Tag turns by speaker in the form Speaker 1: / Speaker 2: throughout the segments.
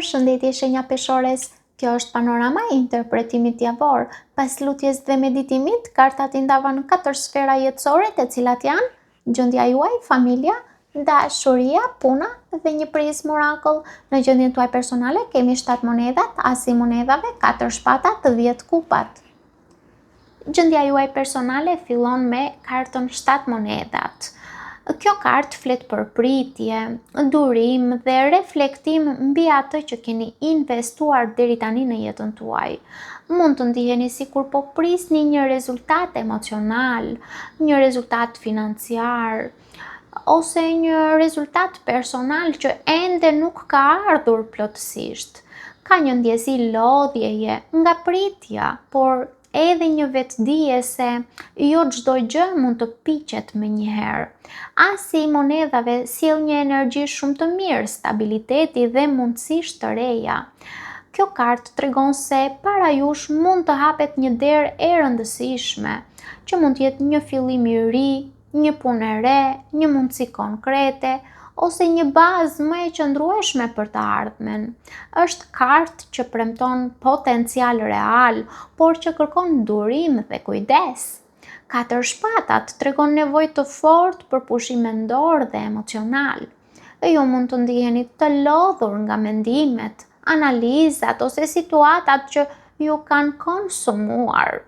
Speaker 1: Përshëndetje shenja peshores, kjo është panorama e interpretimit javor. Pas lutjes dhe meditimit, kartat i ndavan 4 sfera jetësore, të cilat janë gjendja juaj, familja, dashuria, puna dhe një prizmë orakull. Në gjendjen tuaj personale kemi 7 monedat, asi monedhave, 4 shpatat, 10 kupat. Gjendja juaj personale fillon me kartën 7 monedat. Kjo kartë flet për pritje, durim dhe reflektim mbi atë që keni investuar deri tani në jetën tuaj. Mund të ndiheni sikur po prisni një rezultat emocional, një rezultat financiar, ose një rezultat personal që ende nuk ka ardhur plotësisht. Ka një ndjesi lodhjeje nga pritja, por edhe një vetëdije se jo çdo gjë mund të piqet menjëherë. Asi i monedhave sjell një energji shumë të mirë, stabiliteti dhe mundësish të reja. Kjo kartë tregon se para jush mund të hapet një derë e rëndësishme, që mund të jetë një fillim i ri, një punë e re, një mundësi konkrete, ose një bazë më e qëndrueshme për të ardhmen. Është kartë që premton potencial real, por që kërkon durim dhe kujdes. 4 shpatat tregon nevojë të fortë për pushim mendor dhe emocional. Ju mund të ndiheni të lodhur nga mendimet, analizat ose situatat që ju kanë konsumuar.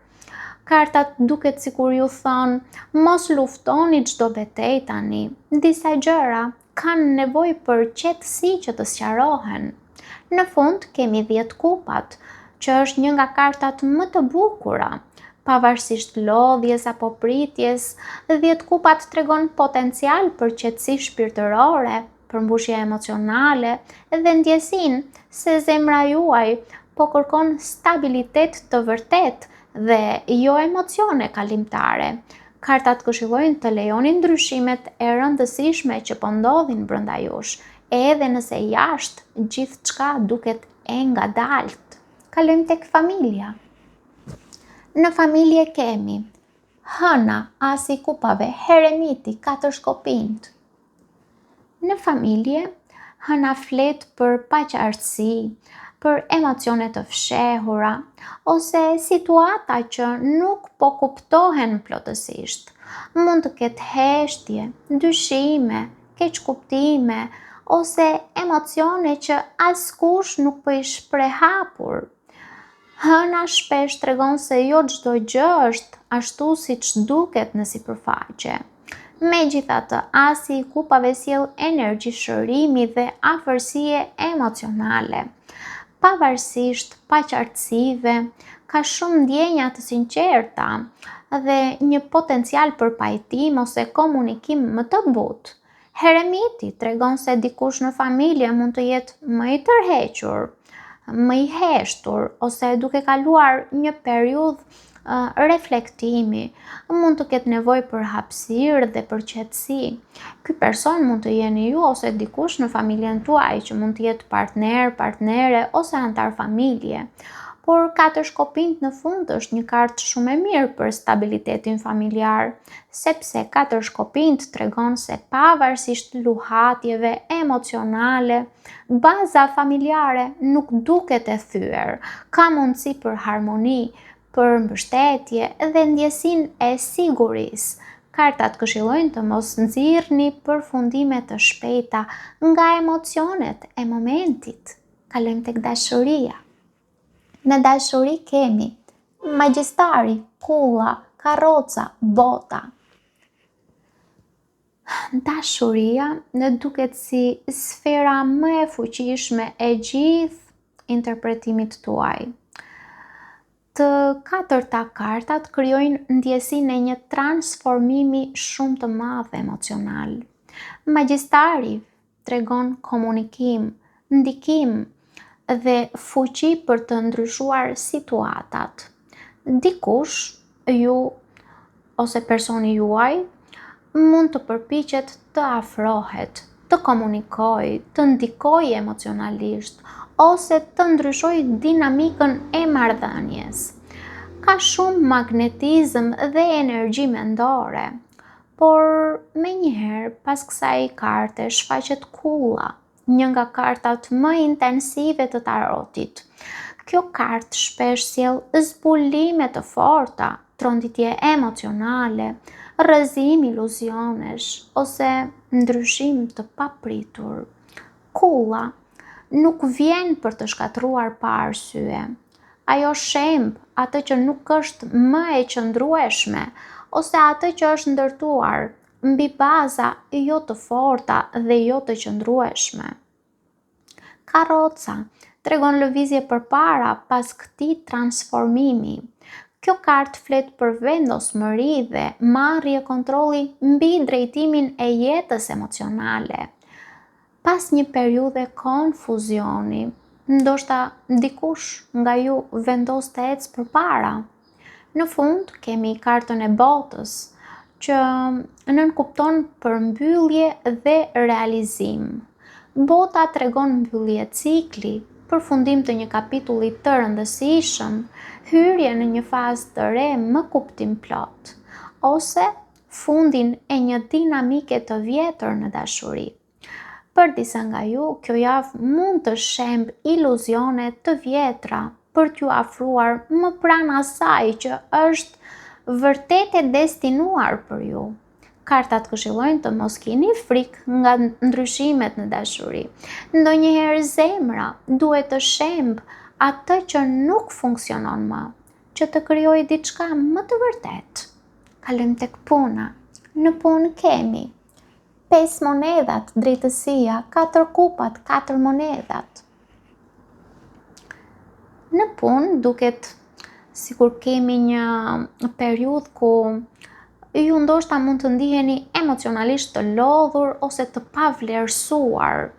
Speaker 1: Kartat duket sikur ju thonë, mos luftoni çdo betejë tani. Disa gjëra kanë nevojë për qetësi që të sqarohen. Në fund kemi 10 kupat, që është një nga kartat më të bukura. Pavarësisht lodhjes apo pritjes, 10 kupat tregon potencial për qetësi shpirtërore, përmbushje emocionale dhe ndjesinë se zemra juaj po kërkon stabilitet të vërtet dhe jo emocione kalimtare. Kartat këshillojnë të lejoni ndryshimet e rëndësishme që po ndodhin brenda jush, edhe nëse jashtë gjithçka duket e ngadalt. Kalojmë tek familja. Në familje kemi hëna, asi i kupave, heremiti, 4 shkopinjt. Në familje, hëna flet për paqartësi, për emocione të fshehura, ose situata që nuk po kuptohen plotësisht. Mund të ketë heshtje, dyshime, keqkuptime, ose emocione që askush nuk po i shpreh hapur. Hëna shpesh tregon se jo çdo gjë është ashtu siç duket në sipërfaqe. Megjithatë, asi i kupave sjell energji shërimi dhe afërsie emocionale. Pavarësisht paqartësive, ka shumë ndjenja të sinqerta dhe një potencial për pajtim ose komunikim më të butë. Heremiti tregon se dikush në familje mund të jetë më i tërhequr, më i heshtur, ose duke kaluar një periudhë reflektimi, mund të ketë nevojë për hapësirë dhe për qetësi. Ky person mund të jeni ju ose dikush në familjen tuaj, që mund të jetë partner, partnere ose antar familje. Por 4 shkopinjt në fund është një kartë shumë e mirë për stabilitetin familjar, sepse 4 shkopinjt tregon se pavarësisht luhatjeve emocionale, baza familjare nuk duket e thyer, ka mundësi për harmoni, për mbështetje dhe ndjesinë e sigurisë. Kartat këshillojnë të mos nxirrni përfundime të shpejta nga emocionet e momentit. Kalojmë tek dashuria. Në dashuri kemi magjistari, kulla, karroca, bota. Dashuria në duket si sfera më e fuqishme e gjithë interpretimit tuaj. Të 4 kartat krijojnë ndjesinë e një transformimi shumë të madh emocional. Magjistari tregon komunikim, ndikim dhe fuqi për të ndryshuar situatat. Dikush, ju ose personi juaj, mund të përpiqet të afrohet, të komunikojë, të ndikojë emocionalisht, ose të ndryshoj dinamikën e marrëdhënies. Ka shumë magnetizëm dhe energji mendore, por menjëherë pas kësaj karte shfaqet kulla, një nga kartat më intensive të tarotit. Kjo kartë shpesh sjell zbulime të forta, tronditje emocionale, rrëzim iluzionesh ose ndryshim të papritur. Kulla nuk vjen për të shkatruar pa arsye. Ajo shemb atë që nuk është më e qëndrueshme ose atë që është ndërtuar mbi baza jo të forta dhe jo të qëndrueshme. Karroca tregon lëvizje përpara pas këtij transformimi. Kjo kartë flet për vendosmëri dhe marrje kontrolli mbi drejtimin e jetës emocionale. Pas një periudhe konfuzioni, ndoshta dikush nga ju vendos të ecë përpara. Në fund kemi kartën e botës, që nënkupton përmbyllje dhe realizim. Bota tregon mbyllje cikli, përfundim të një kapitulli të rëndësishëm, hyrje në një fazë të re më kuptim plot, ose fundin e një dinamike të vjetër në dashuri. Për disa nga ju, kjo javë mund të shemb iluzione të vjetra për t'ju afruar më pranë asaj që është vërtet e destinuar për ju. Kartat këshillojnë të mos keni frikë nga ndryshimet në dashuri. Ndonjëherë zemra duhet të shemb atë që nuk funksionon më, që të krijojë diçka më të vërtetë. Kalojmë tek puna. Në punë kemi 5 monedhat, drejtësia, 4 kupat, 4 monedhat. Në punë duket sikur kemi një periudhë ku ju ndoshta mund të ndiheni emocionalisht të lodhur ose të pavlerësuar.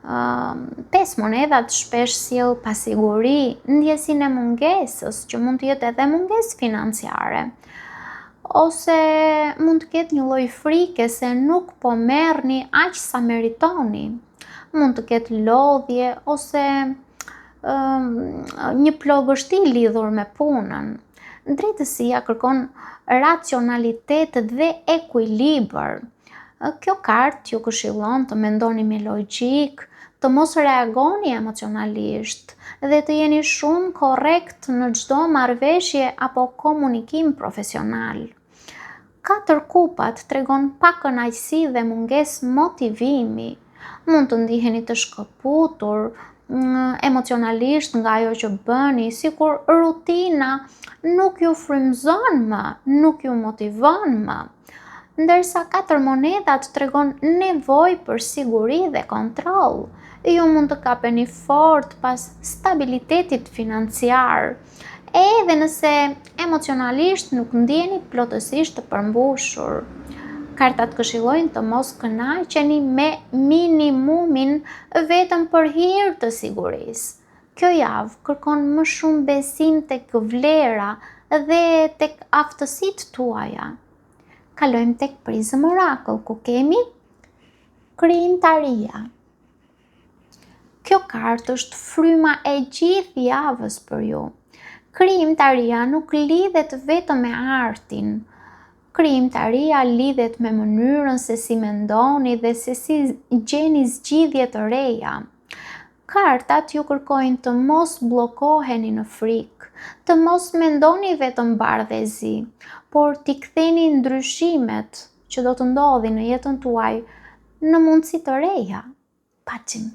Speaker 1: 5 monedhat shpesh sjell pasiguri, ndjesinë e mungesës, që mund të jetë edhe mungesë financiare. Ose mund të ketë një lloj frike se nuk po merrni aq sa meritoni. Mund të ketë lodhje ose një plogështi lidhur me punën. Drejtësia kërkon racionalitet dhe ekuilibër. Kjo kartë ju këshillon të mendoni me logjik, të mos reagoni emocionalisht dhe të jeni shumë korrekt në çdo marrëveshje apo komunikim profesional. 4 kupat tregon pakënaqësi dhe mungesë motivimi. Mund të ndiheni të shkëputur emocionalisht nga ajo që bëni, sikur rutina nuk ju frymëzon më, nuk ju motivon më. Ndërsa 4 monedhat tregon nevojë për siguri dhe kontroll. Ju mund të kapeni fort pas stabilitetit financiar, edhe nëse emocionalisht nuk ndjeni plotësisht të përmbushur. Kartat këshillojnë të mos kënaqeni me minimumin vetëm për hir të sigurisë. Kjo javë kërkon më shumë besim tek vlera dhe tek aftësitë tuaja. Kalojmë tek prizëm orakull, ku kemi krijimtaria. Kjo kartë është fryma e gjithë javës për ju. Krijimtaria nuk lidhet vetëm me artin. Krijimtaria lidhet me mënyrën se si mendoni dhe se si gjeni zgjidhje të reja. Kartat ju kërkojnë të mos bllokoheni në frikë, të mos mendoni vetëm bardhëzi, por t'i ktheni ndryshimet që do të ndodhin në jetën tuaj në mundësi të reja. Paçim.